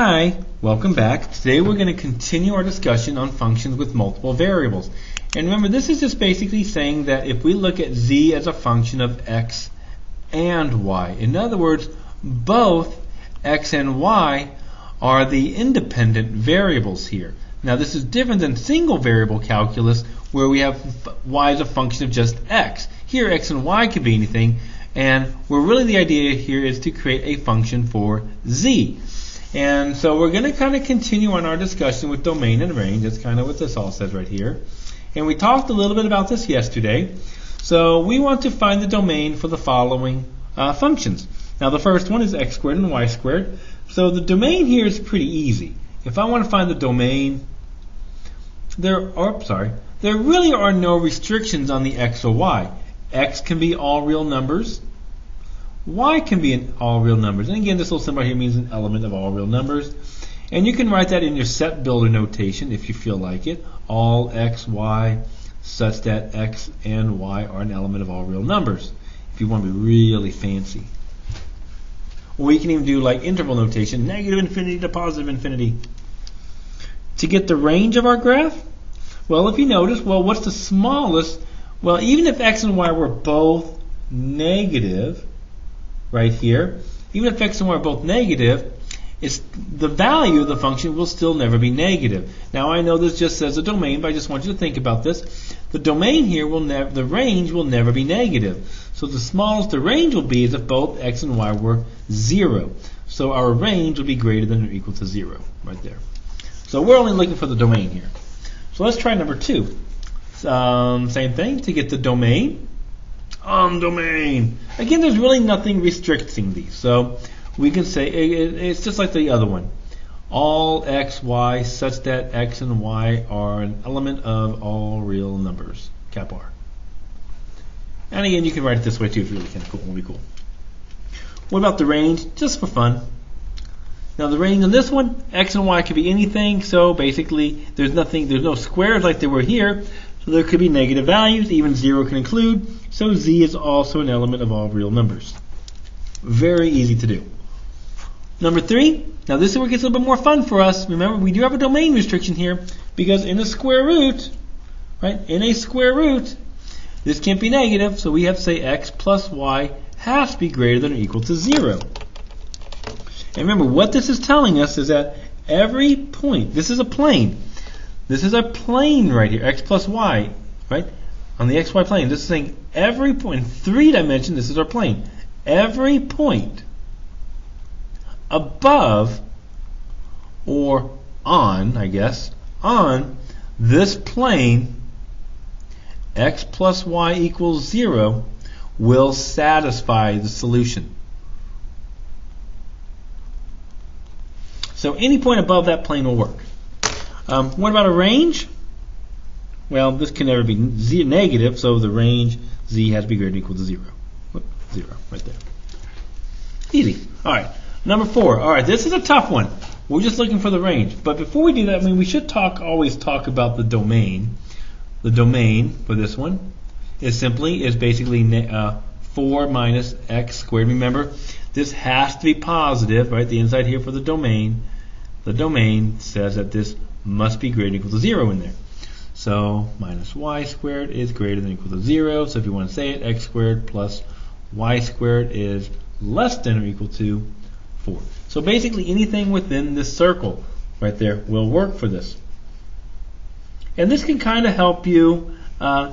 Hi, welcome back. Today we're going to continue our discussion on functions with multiple variables. And remember, this is just basically saying that if we look at z as a function of x and y, in other words, both x and y are the independent variables here. Now this is different than single variable calculus where we have y as a function of just x. Here x and y could be anything, and where really the idea here is to create a function for z. And so we're going to kind of continue on our discussion with domain and range. That's kind of what this all says right here. And we talked a little bit about this yesterday. So we want to find the domain for the following functions. Now the first one is x squared and y squared. So the domain here is pretty easy. If I want to find the domain, there really are no restrictions on the x or y. X can be all real numbers. Y can be in all real numbers. And again, this little symbol here means an element of all real numbers. And you can write that in your set builder notation if you feel like it. All x, y, such that x and y are an element of all real numbers. If you want to be really fancy. Or you can even do like interval notation, negative infinity to positive infinity. To get the range of our graph, well, if you notice, well, what's the smallest? Well, even if x and y were both negative, right here, even if x and y are both negative, the value of the function will still never be negative. Now I know this just says a domain, but I just want you to think about this. The domain here the range will never be negative. So the smallest the range will be is if both x and y were 0. So our range will be greater than or equal to 0, right there. So we're only looking for the domain here. So let's try number 2. Same thing, to get the domain. Domain. Again, there's really nothing restricting these. So we can say it's just like the other one. All x, y, such that x and y are an element of all real numbers. Cap R. And again, you can write it this way too if you really can. Cool. It'll be cool. What about the range? Just for fun. Now the range on this one, x and y could be anything. So basically, there's no squares like there were here. So there could be negative values. Even 0 can include. So z is also an element of all real numbers. Very easy to do. Number 3. Now this is where it gets a little bit more fun for us. Remember, we do have a domain restriction here because in a square root, right? In a square root, this can't be negative. So we have to say x plus y has to be greater than or equal to 0. And remember, what this is telling us is that every point, this is a plane. This is a plane right here, x plus y, right? On the xy plane, this is saying every point, in 3 dimensions, this is our plane. Every point above or on, I guess, on this plane, x plus y equals 0, will satisfy the solution. So any point above that plane will work. What about a range? Well, this can never be negative, so the range z has to be greater than or equal to 0. 0, right there. Easy. All right. Number 4. All right, this is a tough one. We're just looking for the range. But before we do that, we should always talk about the domain. The domain for this one is basically 4 minus x squared. Remember, this has to be positive, right? The inside here for the domain says that this must be greater than or equal to 0 in there. So minus y squared is greater than or equal to 0. So if you want to say it, x squared plus y squared is less than or equal to 4. So basically anything within this circle right there will work for this. And this can kind of help you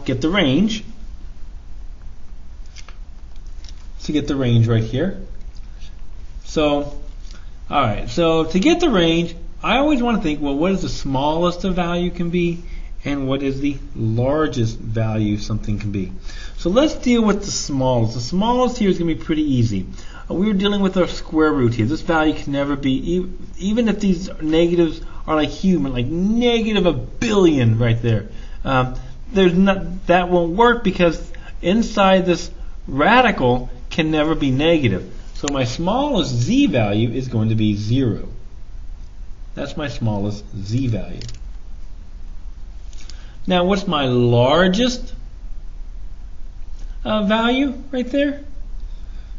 get the range. To get the range right here. So, all right. So to get the range, I always want to think, well, what is the smallest a value can be, and what is the largest value something can be. So let's deal with the smallest. The smallest here is going to be pretty easy. We were dealing with our square root here. This value can never be, even if these negatives are like human, like negative 1 billion right there. That won't work because inside this radical can never be negative. So my smallest z value is going to be 0. That's my smallest z value. Now what's my largest value right there?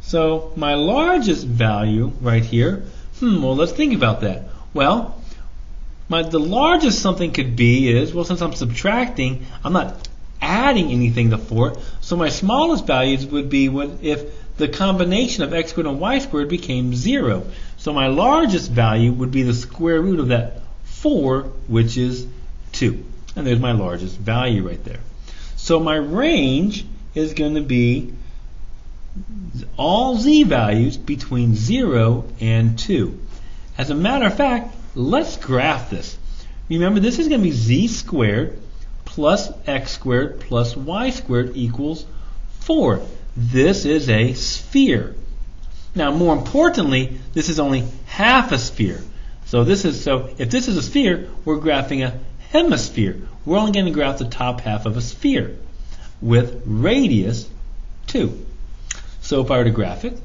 So my largest value right here, well, let's think about that. Well, the largest something could be is, well, since I'm subtracting, I'm not adding anything to 4, so my smallest values would be if the combination of x squared and y squared became 0. So my largest value would be the square root of that 4, which is 2. And there's my largest value right there. So my range is going to be all z values between 0 and 2. As a matter of fact, let's graph this. Remember, this is going to be z squared plus x squared plus y squared equals 4. This is a sphere. Now, more importantly, this is only half a sphere. So if this is a sphere, we're graphing a hemisphere. We're only going to graph the top half of a sphere with radius 2. So if I were to graph it,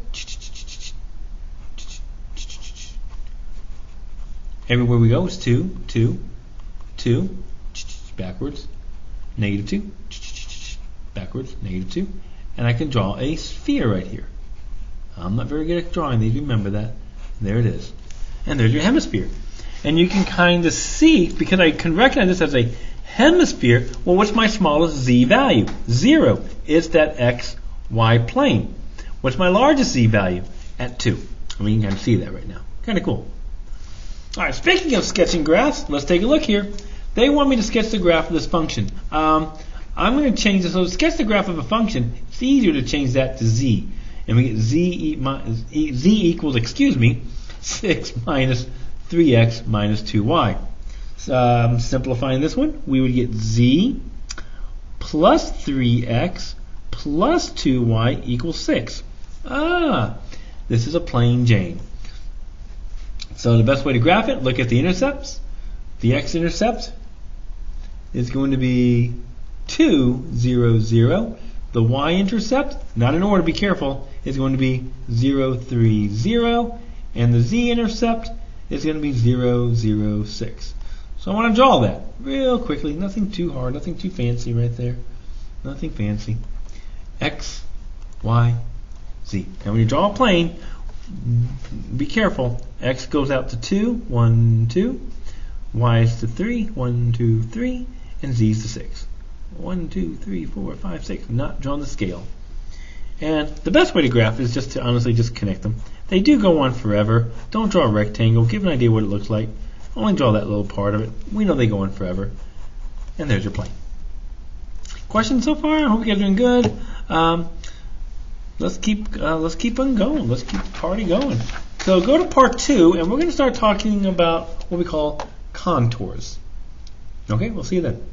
everywhere we go is 2, 2, 2, backwards, negative 2, backwards, negative 2, and I can draw a sphere right here. I'm not very good at drawing these, remember that. There it is. And there's your hemisphere. And you can kind of see, because I can recognize this as a hemisphere, well, what's my smallest z value? 0. It's that x, y plane. What's my largest z value? At 2. I mean, you can kind of see that right now. Kind of cool. All right, speaking of sketching graphs, let's take a look here. They want me to sketch the graph of this function. I'm going to change this. So to sketch the graph of a function, it's easier to change that to z. And we get z equals, 6 minus 3x minus 2y. Simplifying this one, we would get z plus 3x plus 2y equals 6. This is a plain Jane. So the best way to graph it, look at the intercepts. The x-intercept is going to be 2, 0, 0. The y-intercept, not in order, be careful, is going to be 0, 3, 0. And the z-intercept is going to be 0, 0, 6. So I want to draw that real quickly. Nothing too hard, nothing too fancy right there. Nothing fancy. X, Y, Z. And when you draw a plane, be careful. X goes out to 2, 1, 2. Y is to 3, 1, 2, 3. And Z is to 6. 1, 2, 3, 4, 5, 6. Not drawing the scale. And the best way to graph is just to honestly just connect them. They do go on forever. Don't draw a rectangle. Give an idea what it looks like. Only draw that little part of it. We know they go on forever. And there's your plane. Questions so far? I hope you guys are doing good. Let's keep on going. Let's keep the party going. So go to part 2, and we're going to start talking about what we call contours. Okay, we'll see you then.